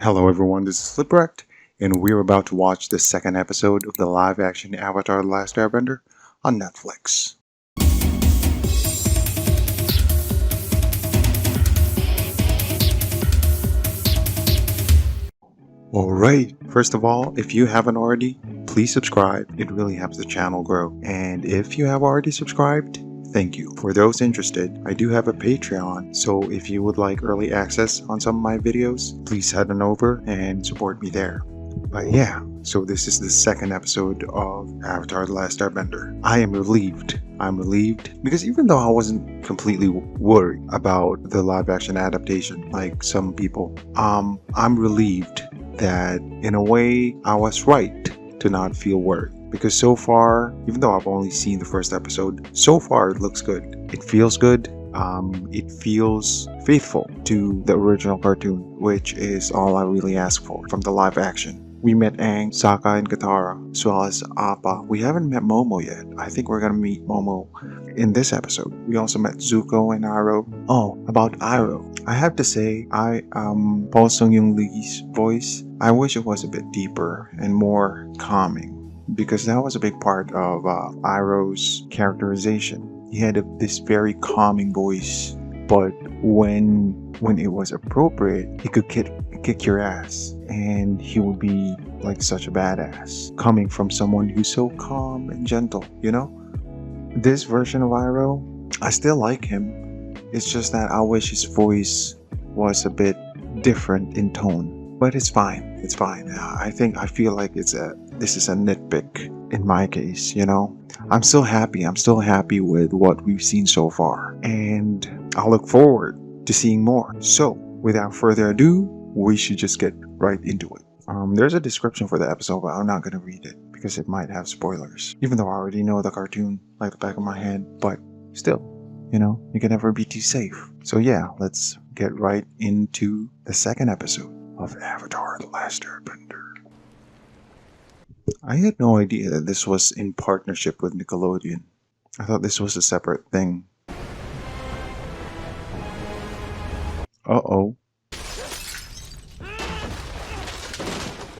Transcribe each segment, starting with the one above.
Hello everyone, this is Rekt, and we're about to watch the second episode of the live-action Avatar: The Last Airbender on Netflix. Alright, first of all, if you haven't already, please subscribe. It really helps the channel grow. And if you have already subscribed, thank you. For those interested, I do have a Patreon, so if you would like early access on some of my videos, please head on over and support me there. But yeah, so this is the second episode of Avatar: The Last Airbender. I am relieved. I'm relieved because even though I wasn't completely worried about the live action adaptation like some people, I'm relieved that in a way I was right to not feel worried. Because so far, even though I've only seen the first episode, so far it looks good. It feels good. It feels faithful to the original cartoon, which is all I really ask for from the live action. We met Aang, Sokka, and Katara, as well as Appa. We haven't met Momo yet. I think we're gonna meet Momo in this episode. We also met Zuko and Iroh. Oh, about Iroh. I have to say, Paul Sung-Yung Lee's voice, I wish it was a bit deeper and more calming, because that was a big part of Iroh's characterization. He had this very calming voice, but when it was appropriate, he could kick your ass, and he would be like such a badass, coming from someone who's so calm and gentle, you know? This version of Iroh, I still like him. It's just that I wish his voice was a bit different in tone, but it's fine. It's fine. I feel like this is a nitpick in my case, you know? I'm still happy. I'm still happy with what we've seen so far, and I'll look forward to seeing more. So, without further ado, we should just get right into it. There's a description for the episode, but I'm not going to read it because it might have spoilers. Even though I already know the cartoon like the back of my hand, but still, you know, you can never be too safe. So yeah, let's get right into the second episode of Avatar: The Last Airbender. I had no idea that this was in partnership with Nickelodeon. I thought this was a separate thing. Uh-oh.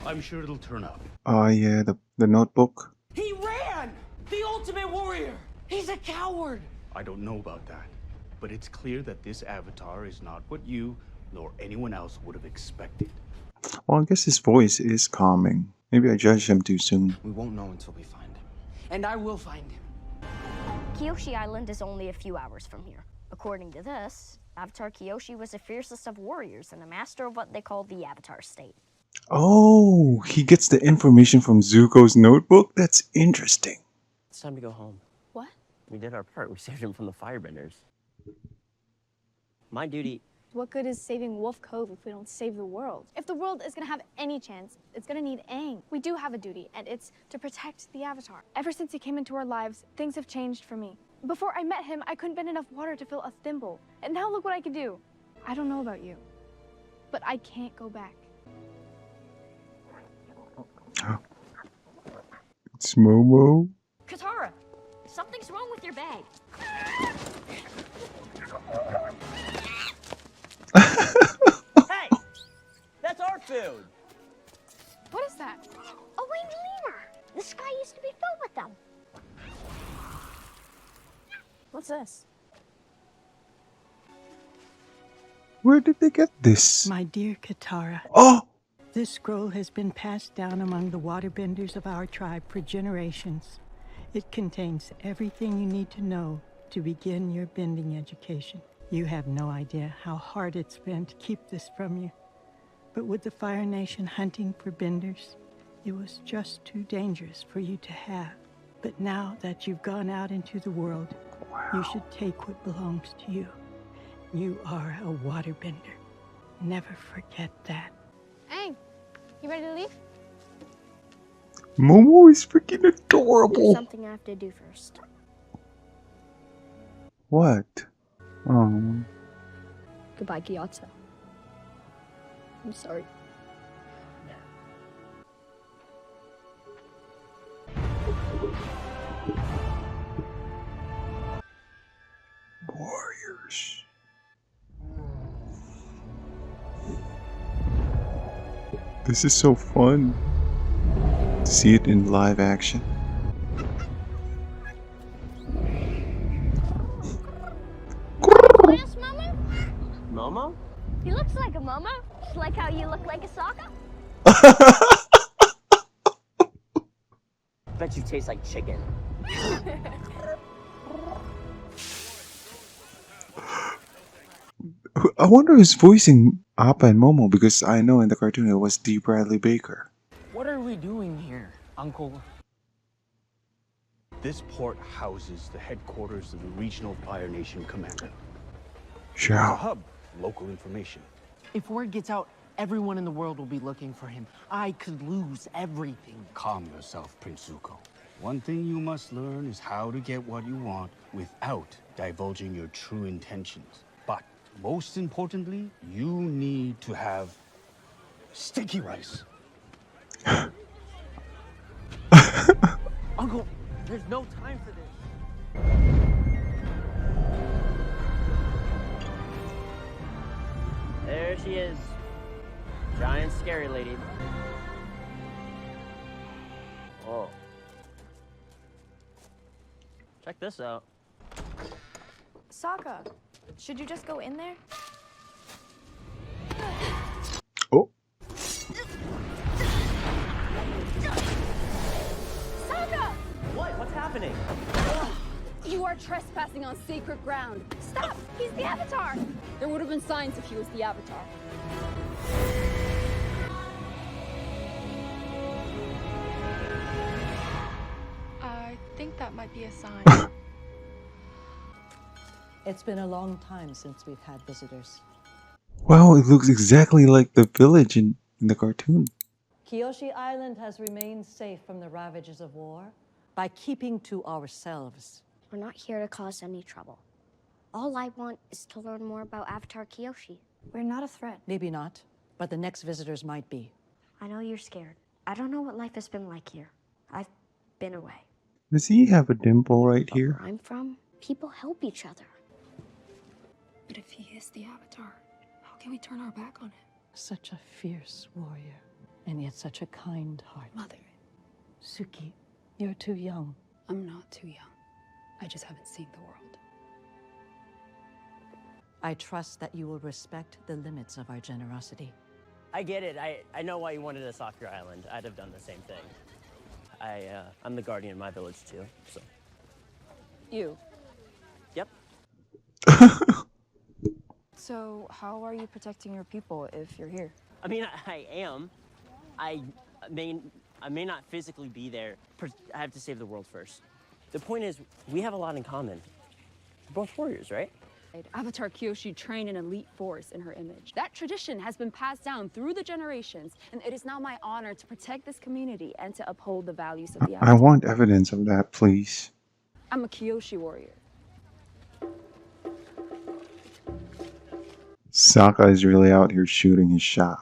I'm sure it'll turn up. Yeah, the notebook. He ran! The ultimate warrior! He's a coward! I don't know about that, but it's clear that this avatar is not what you nor anyone else would have expected. Well, I guess his voice is calming. Maybe I judged him too soon. We won't know until we find him. And I will find him. Kyoshi Island is only a few hours from here. According to this, Avatar Kyoshi was the fiercest of warriors and a master of what they call the Avatar state. Oh, he gets the information from Zuko's notebook? That's interesting. It's time to go home. What? We did our part. We saved him from the firebenders. My duty... What good is saving Wolf Cove if we don't save the world? If the world is gonna have any chance, it's gonna need Aang. We do have a duty, and it's to protect the Avatar. Ever since he came into our lives, things have changed for me. Before I met him, I couldn't bend enough water to fill a thimble. And now look what I can do. I don't know about you, but I can't go back. It's Momo. Katara, something's wrong with your bag. Hey! That's our food! What is that? A winged lemur! The sky used to be filled with them. What's this? Where did they get this? My dear Katara, Oh! this scroll has been passed down among the waterbenders of our tribe for generations. It contains everything you need to know to begin your bending education. You have no idea how hard it's been to keep this from you. But with the Fire Nation hunting for benders, it was just too dangerous for you to have. But now that you've gone out into the world, you should take what belongs to you. You are a waterbender. Never forget that. Aang, you ready to leave? Momo is freaking There's adorable. something I have to do first. What? Oh. Goodbye, Gyatso. I'm sorry. Warriors. This is so fun to see it in live action. Yes, Mama? Momo? He looks like a Mama, just like how you look like a Sokka. Bet you taste like chicken. I wonder who's voicing Appa and Momo, because I know in the cartoon it was D. Bradley Baker. What are we doing here, Uncle? This port houses the headquarters of the Regional Fire Nation Commander. It's a Ciao. hub, local information. If word gets out, everyone in the world will be looking for him. I could lose everything. Calm yourself, Prince Zuko. One thing you must learn is how to get what you want without divulging your true intentions. But most importantly, you need to have sticky rice. Uncle, There's no time for this. There she is. Giant scary lady. Whoa. Check this out. Sokka, should you just go in there? Oh, Sokka! What? What's happening? You are trespassing on sacred ground. Stop! He's the Avatar! There would have been signs if he was the Avatar. I think that might be a sign. It's been a long time since we've had visitors. wow, it looks exactly like the village in the cartoon. Kyoshi Island has remained safe from the ravages of war by keeping to ourselves. We're not here to cause any trouble. All I want is to learn more about Avatar Kyoshi. We're not a threat. Maybe not, but the next visitors might be. I know you're scared. I don't know what life has been like here. I've been away. Does he have a dimple right But here? where I'm from, people help each other. But if he is the Avatar, how can we turn our back on him? Such a fierce warrior, and yet such a kind heart. Mother, Suki, you're too young. I'm not too young. I just haven't seen the world. I trust that you will respect the limits of our generosity. I get it. I know why you wanted us off your island. I'd have done the same thing. I'm the guardian of my village too, so. You. Yep. So, how are you protecting your people if you're here? I mean, I am. I may not physically be there. I have to save the world first. The point is, we have a lot in common. We're both warriors, right? Avatar Kyoshi trained an elite force in her image. That tradition has been passed down through the generations, and it is now my honor to protect this community and to uphold the values of the I Avatar. want evidence of that, please. I'm a Kyoshi warrior. Sokka is really out here shooting his shot.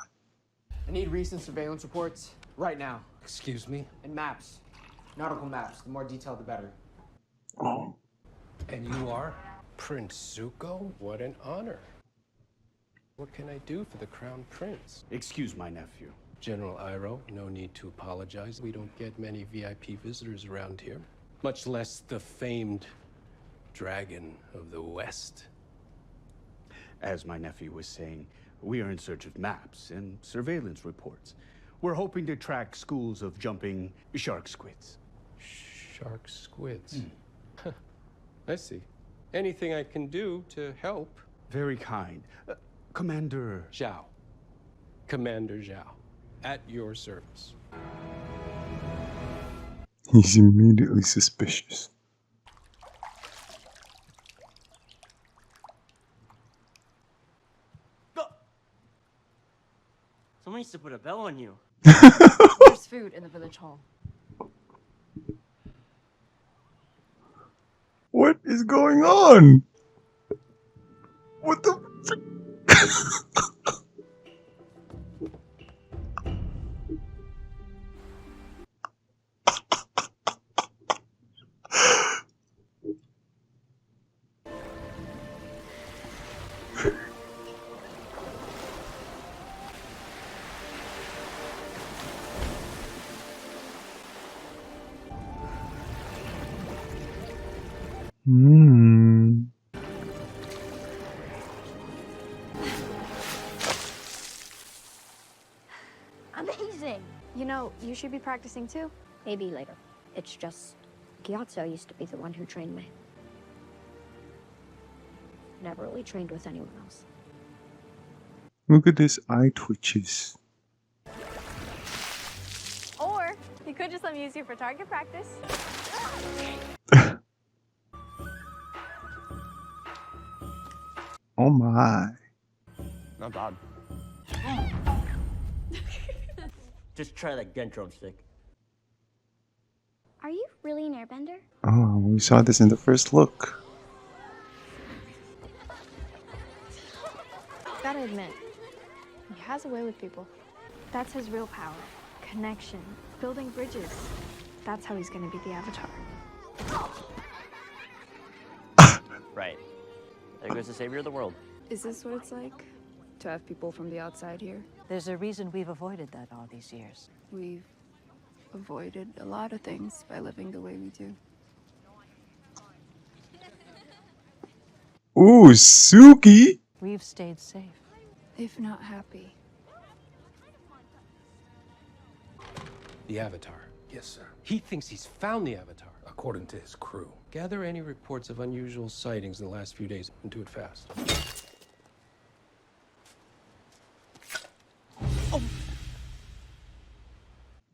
I need recent surveillance reports right now. Excuse me? And maps. Nautical maps. The more detailed, the better. Oh, And you are? Prince Zuko? What an honor. What can I do for the Crown Prince? Excuse my nephew. General Iroh, no need to apologize. We don't get many VIP visitors around here, much less the famed Dragon of the West. As my nephew was saying, we are in search of maps and surveillance reports. We're hoping to track schools of jumping shark squids. Shark squids. I see. Anything I can do to help? Very kind. Commander... Zhao. Commander Zhao. At your service. he's immediately suspicious. Someone needs to put a bell on you. There's food in the village hall. What is going on? What the frick? Hmm. Amazing! You know, you should be practicing too. Maybe later. It's just, Gyatso used to be the one who trained me. Never really trained with anyone else. Look at this eye twitches. Or you could just let me use you for target practice. Oh my. Not bad. Just try that gun drumstick. Are you really an airbender? Oh, we saw this in the first look. Gotta admit, he has a way with people. That's his real power. Connection, building bridges. That's how he's gonna be the Avatar. Right. There goes the savior of the world. Is this what it's like to have people from the outside here? There's a reason we've avoided that all these years. We've avoided a lot of things by living the way we do. Ooh, Suki! We've stayed safe. If not happy. The Avatar. Yes, sir. He thinks he's found the Avatar, according to his crew. Gather any reports of unusual sightings in the last few days and do it fast.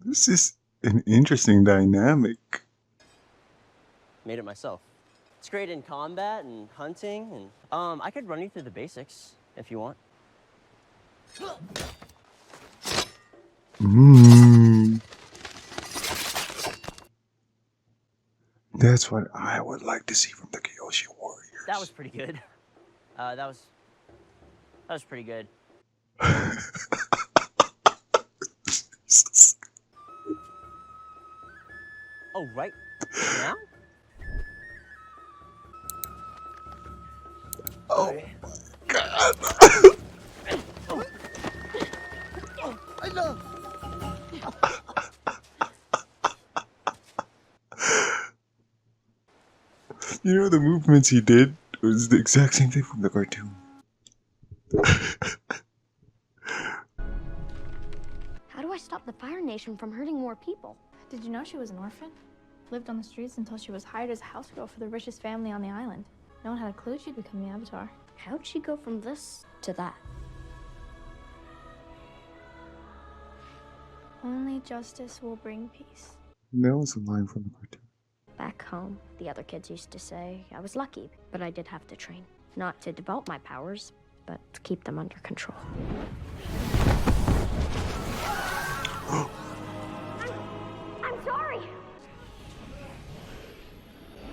This is an interesting dynamic. Made it myself. It's great in combat and hunting, and I could run you through the basics if you want. Mmm. That's what I would like to see from the Kyoshi Warriors. That was pretty good. That was pretty good. Oh, right now? Oh my god. I know. You know, the movements he did was the exact same thing from the cartoon. How do I stop the Fire Nation from hurting more people? Did you know she was an orphan? Lived on the streets until she was hired as a house girl for the richest family on the island. No one had a clue she'd become the Avatar. How'd she go from this to that? Only justice will bring peace. That was a line from the cartoon. Back home, the other kids used to say I was lucky, but I did have to train. Not to develop my powers, but to keep them under control. I'm sorry!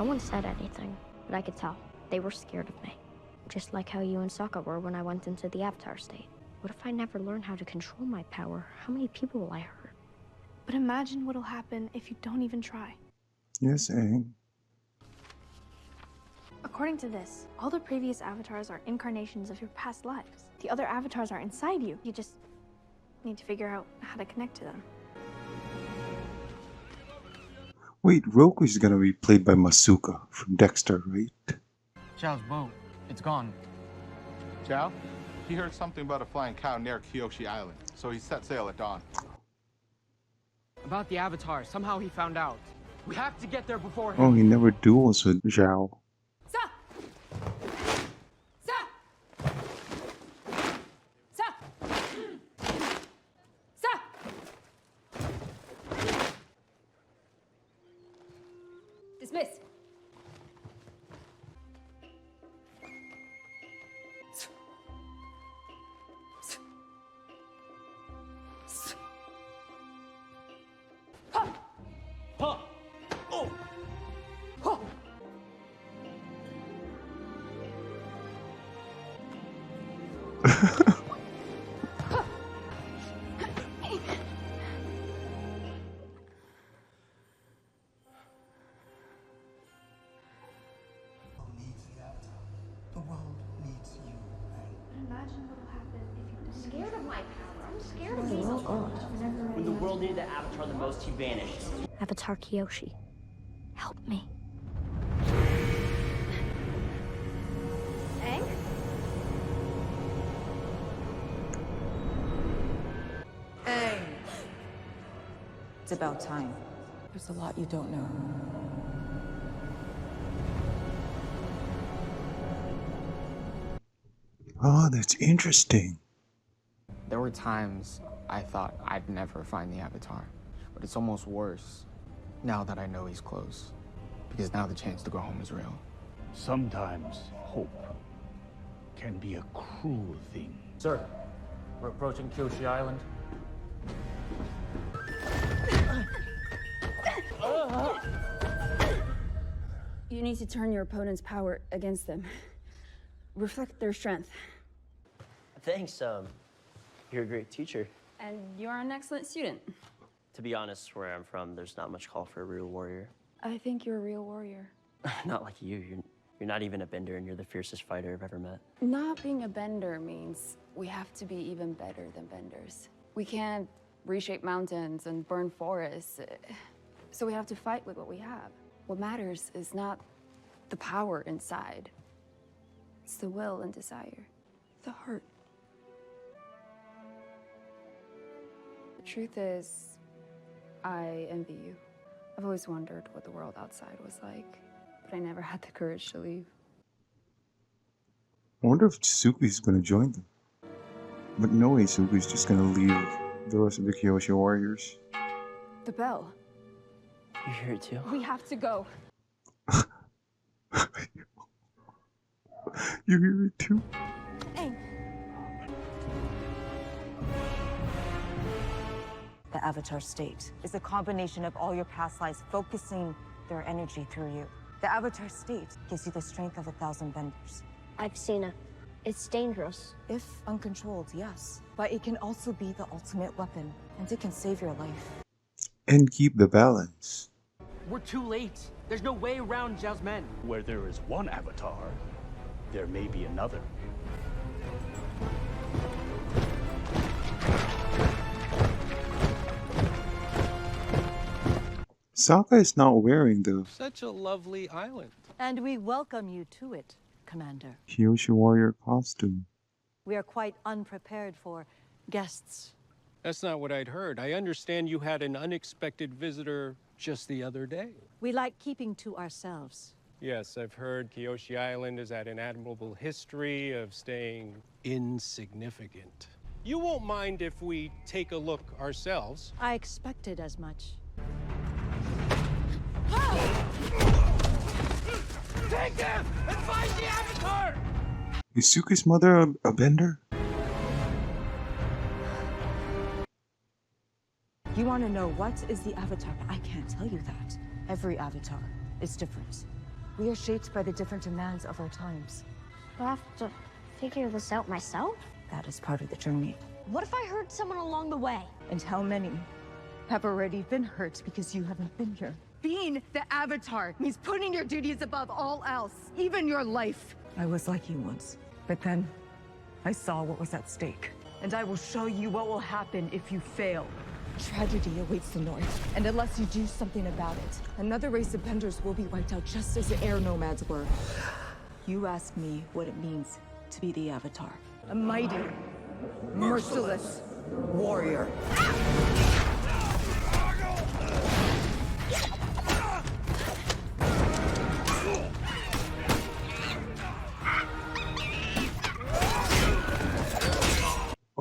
No one said anything, but I could tell. They were scared of me. Just like how you and Sokka were when I went into the Avatar state. What if I never learn how to control my power? How many people will I hurt? But imagine what'll happen if you don't even try. Yes, Aang. According to this, all the previous avatars are incarnations of your past lives. The other avatars are inside you. You just need to figure out how to connect to them. Wait, Roku's gonna be played by Masuka from Dexter, right? Zhao's boat. It's gone. Zhao? He heard something about a flying cow near Kyoshi Island, so he set sail at dawn. About the Avatar. Somehow he found out. We have to get there before him. Oh, he never duels with Zhao. Dismiss. The world needs you. Imagine what'll happen if you don't. Scared of my power. I'm scared of being When the world needed the Avatar the most, he vanished. Avatar Kyoshi, help me. It's about time. There's a lot you don't know. Oh, that's interesting. There were times I thought I'd never find the Avatar, but it's almost worse now that I know he's close, because now the chance to go home is real. Sometimes hope can be a cruel thing. Sir, we're approaching Kyoshi Island. You need to turn your opponent's power against them. Reflect their strength. Thanks, you're a great teacher. And you're an excellent student. To be honest, where I'm from, there's not much call for a real warrior. I think you're a real warrior. Not like you. You're not even a bender, and you're the fiercest fighter I've ever met. Not being a bender means we have to be even better than benders. We can't reshape mountains and burn forests, so we have to fight with what we have. What matters is not the power inside. It's the will and desire, the heart. The truth is, I envy you. I've always wondered what the world outside was like, but I never had the courage to leave. I wonder if Suki's gonna join them. But no way Suki's just gonna leave the rest of the Kyoshi warriors. The bell. You hear it too? We have to go. You hear it too? The Avatar state is a combination of all your past lives focusing their energy through you. The Avatar state gives you the strength of 1,000 benders. I've seen it. It's dangerous. If uncontrolled, yes. But it can also be the ultimate weapon, and it can save your life. And keep the balance. We're too late. There's no way around Zhao's men. Where there is one Avatar, there may be another. Sokka is not wearing the Such a lovely island. And we welcome you to it, Commander. Kyoshi warrior costume. We are quite unprepared for guests. That's not what I'd heard. I understand you had an unexpected visitor just the other day. We like keeping to ourselves. Yes, I've heard Kyoshi Island has had an admirable history of staying insignificant. You won't mind if we take a look ourselves. I expected as much. Take them and find the Avatar! Is Suki's mother a bender? You want to know what is the Avatar, but I can't tell you that. Every Avatar is different. We are shaped by the different demands of our times. I'll have to figure this out myself. That is part of the journey. What if I hurt someone along the way? And how many have already been hurt because you haven't been here? Being the Avatar means putting your duties above all else, even your life. I was like you once, but then I saw what was at stake. And I will show you what will happen if you fail. Tragedy awaits the North, and unless you do something about it, another race of benders will be wiped out just as the air nomads were. You ask me what it means to be the Avatar. A mighty, merciless warrior.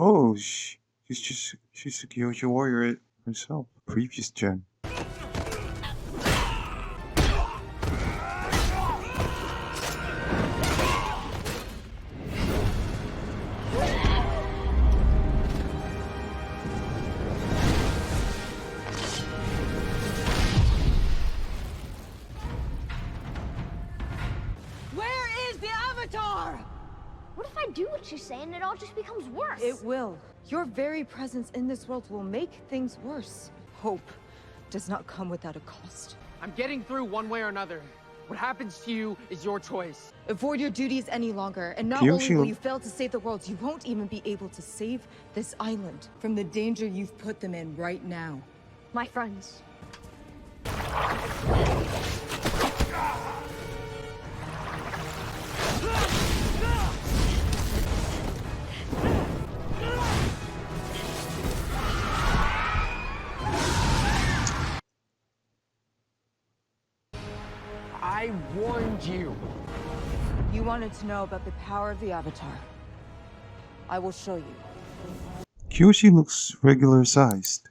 Oh, she's a Kyoshi warrior herself. Previous gen. Where is the Avatar? What if I do what you say and it all just becomes worse? It will. Your very presence in this world will make things worse. Hope does not come without a cost. I'm getting through one way or another. What happens to you is your choice. Avoid your duties any longer, and not Kyoshi- only will you fail to save the world, you won't even be able to save this island from the danger you've put them in right now. My friends. told you. You wanted to know about the power of the Avatar. I will show you. Kyoshi looks regular sized.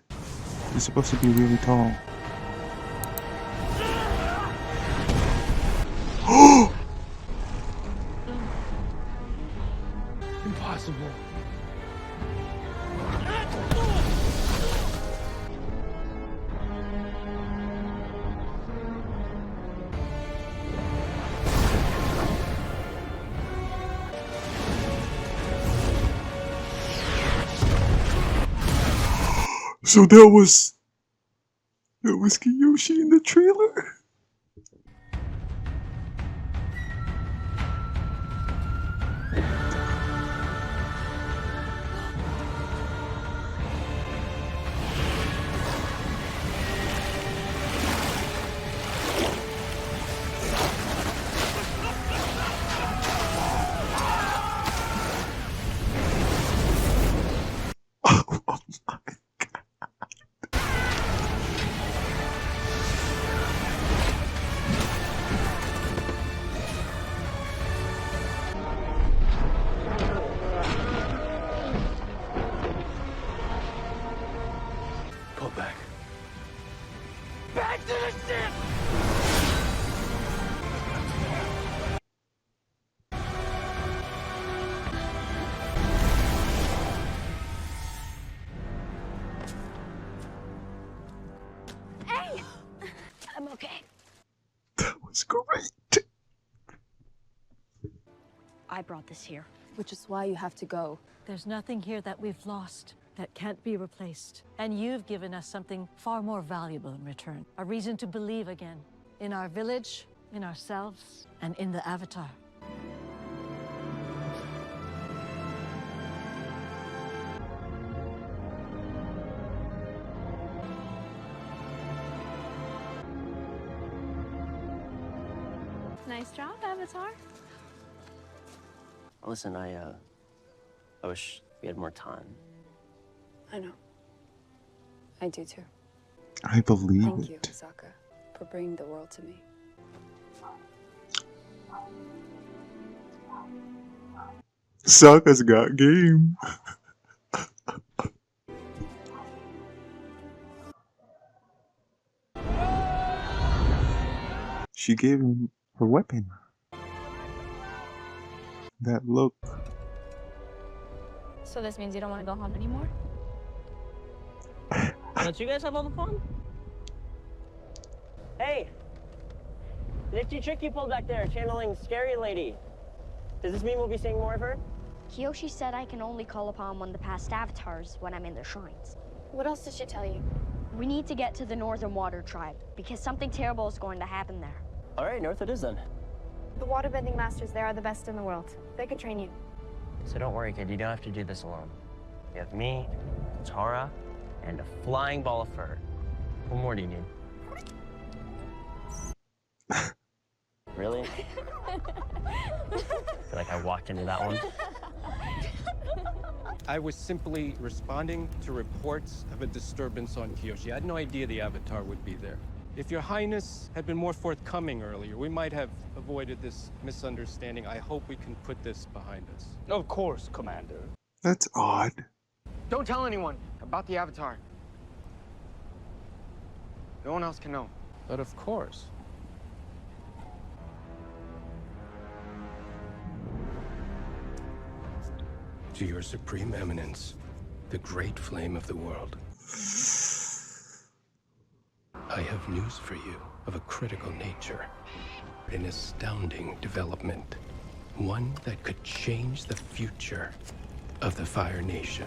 He's supposed to be really tall. Impossible. So that was Kyoshi in the trailer? Go back. Back to the ship! Hey! I'm okay. That was great. I brought this here. Which is why you have to go. There's nothing here that we've lost that can't be replaced. And you've given us something far more valuable in return. A reason to believe again. In our village, in ourselves, and in the Avatar. Nice job, Avatar. Listen, I wish we had more time. I know. I do too. I believe Thank it. you, Sokka, for bringing the world to me. Sokka's got game. She gave him her weapon. That look. So this means you don't want to go home anymore? Don't you guys have all the fun? Hey! Nifty trick you pulled back there, channeling Scary Lady. Does this mean we'll be seeing more of her? Kyoshi said I can only call upon one of the past avatars when I'm in the shrines. What else did she tell you? We need to get to the Northern Water Tribe, because something terrible is going to happen there. All right, north it is then. The waterbending masters there are the best in the world. They could train you. So don't worry, kid. You don't have to do this alone. You have me, Tara, and a flying ball of fur. What more do you need? Really? I feel like I walked into that one. I was simply responding to reports of a disturbance on Kyoshi. I had no idea the Avatar would be there. If Your Highness had been more forthcoming earlier, we might have avoided this misunderstanding. I hope we can put this behind us. Of course, Commander. That's odd. Don't tell anyone about the Avatar. No one else can know. But of course. To your Supreme Eminence, the great flame of the world. I have news for you of a critical nature. An astounding development. One that could change the future of the Fire Nation.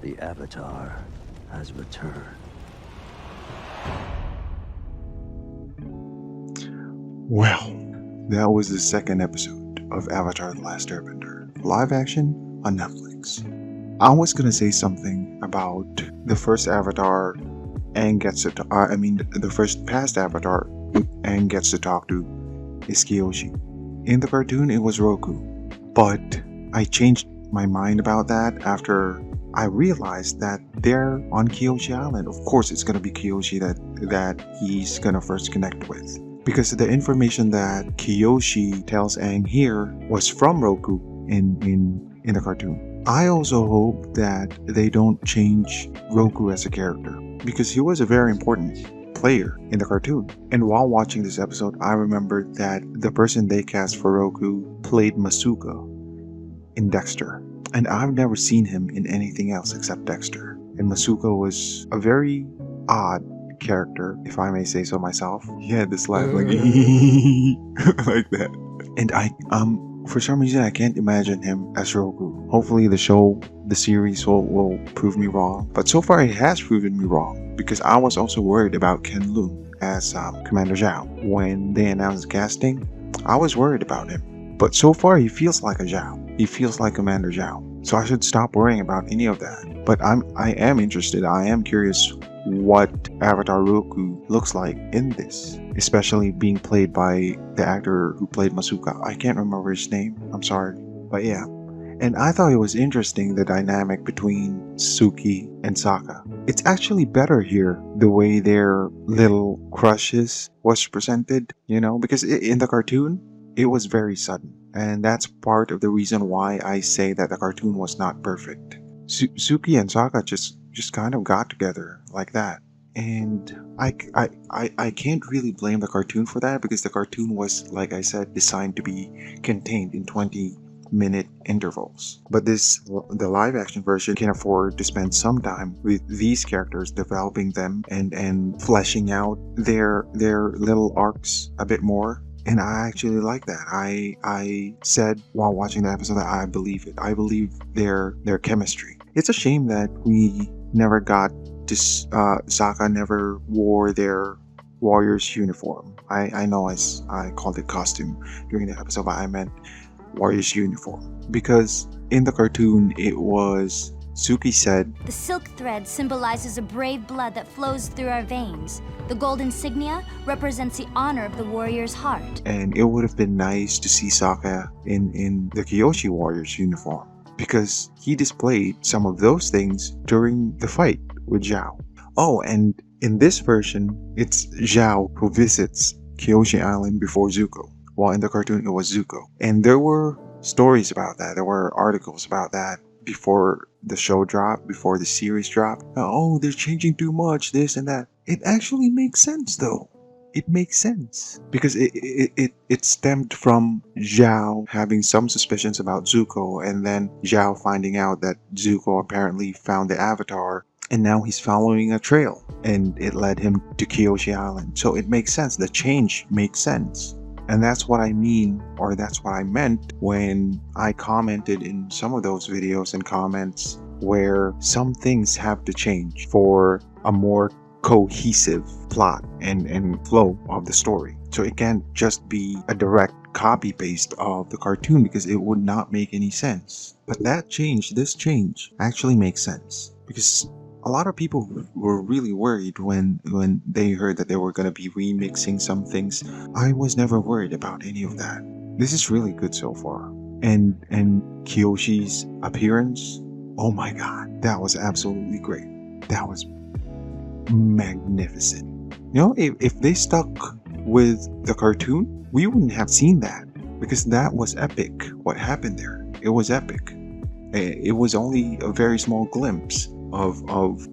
The Avatar has returned. Well, that was the second episode of Avatar: The Last Airbender, live action on Netflix. I was gonna say something about the first Avatar Aang gets to the first past Avatar Aang gets to talk to is Kyoshi. In the cartoon, it was Roku, but I changed my mind about that after I realized that they're on Kyoshi Island. Of course, it's gonna be Kyoshi that he's gonna first connect with, because the information that Kiyoshi tells Aang here was from Roku in the cartoon. I also hope that they don't change Roku as a character, because he was a very important player in the cartoon. And while watching this episode, I remembered that the person they cast for Roku played Masuka in Dexter. And I've never seen him in anything else except Dexter. And Masuka was a very odd character, if I may say so myself. He had this laugh like like that. And for some reason I can't imagine him as Roku. Hopefully the series will prove me wrong. But so far it has proven me wrong, because I was also worried about Ken Loon as Commander Zhao. When they announced casting, I was worried about him. But so far he feels like a Zhao. He feels like Commander Zhao. So I should stop worrying about any of that. But I am interested. I am curious what Avatar Roku looks like in this, especially being played by the actor who played Masuka. I can't remember his name. I'm sorry. But yeah. And I thought it was interesting, the dynamic between Suki and Sokka. It's actually better here, the way their little crushes was presented, you know, because in the cartoon, it was very sudden. And that's part of the reason why I say that the cartoon was not perfect. Suki and Sokka just kind of got together like that. And I can't really blame the cartoon for that, because the cartoon was, like I said, designed to be contained in 20-minute intervals. But the live action version can afford to spend some time with these characters, developing them and fleshing out their little arcs a bit more. And I actually like that. I said while watching the episode that I believe it. I believe their chemistry. It's a shame that we never got to Sokka never wore their warrior's uniform. I know I called it costume during the episode, but I meant warrior's uniform, because in the cartoon it was, Suki said, "The silk thread symbolizes a brave blood that flows through our veins. The gold insignia represents the honor of the warrior's heart." And it would have been nice to see Sokka in the Kyoshi warrior's uniform, because he displayed some of those things during the fight with Zhao. Oh, and in this version, it's Zhao who visits Kyoshi Island before Zuko, while in the cartoon it was Zuko. And there were stories about that, there were articles about that before the show dropped, before the series dropped. Oh, they're changing too much, this and that. It actually makes sense though. It makes sense, because it stemmed from Zhao having some suspicions about Zuko, and then Zhao finding out that Zuko apparently found the Avatar, and now he's following a trail, and it led him to Kyoshi Island. So it makes sense. The change makes sense. And that's what I mean, or that's what I meant when I commented in some of those videos and comments where some things have to change for a more cohesive plot and flow of the story. So it can't just be a direct copy paste of the cartoon, because it would not make any sense. But that change, this change, actually makes sense, because a lot of people were really worried when they heard that they were going to be remixing some things. I was never worried about any of that. This is really good so far. And Kyoshi's appearance, oh my god, that was absolutely great. That was magnificent. You know, if they stuck with the cartoon, we wouldn't have seen that, because that was epic. What happened there, it was epic. It was only a very small glimpse of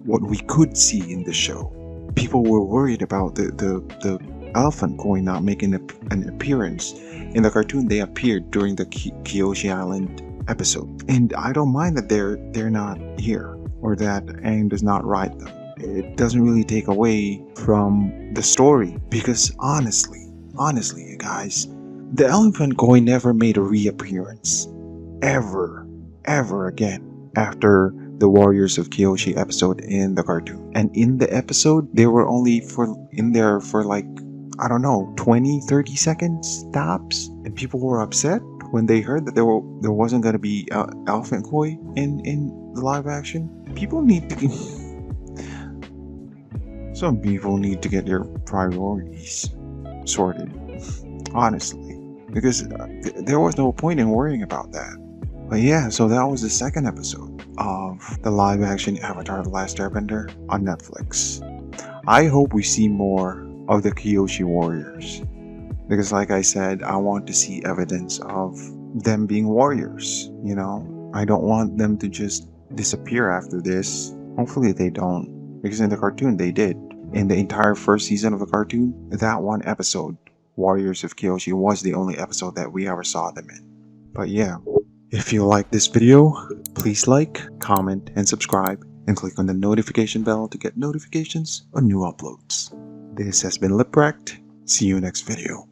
what we could see in the show. People were worried about the elephant coin not making an appearance. In the cartoon, they appeared during the Kyoshi Island episode. And I don't mind that they're not here, or that Aang does not ride them. It doesn't really take away from the story, because honestly, you guys, the elephant coin never made a reappearance. Ever again after the Warriors of Kyoshi episode in the cartoon. And in the episode, they were only in there for like, I don't know, 20-30 seconds tops. And people were upset when they heard that there wasn't going to be elephant koi in the live action. People need to some people need to get their priorities sorted, honestly, because there was no point in worrying about that. But yeah, so that was the second episode of the live action Avatar: The Last Airbender on Netflix. I hope we see more of the Kyoshi warriors. Because like I said, I want to see evidence of them being warriors, you know? I don't want them to just disappear after this. Hopefully they don't. Because in the cartoon they did. In the entire first season of the cartoon, that one episode, Warriors of Kyoshi, was the only episode that we ever saw them in. But yeah, if you like this video, please like, comment, and subscribe, and click on the notification bell to get notifications on new uploads. This has been Rekt. See you next video.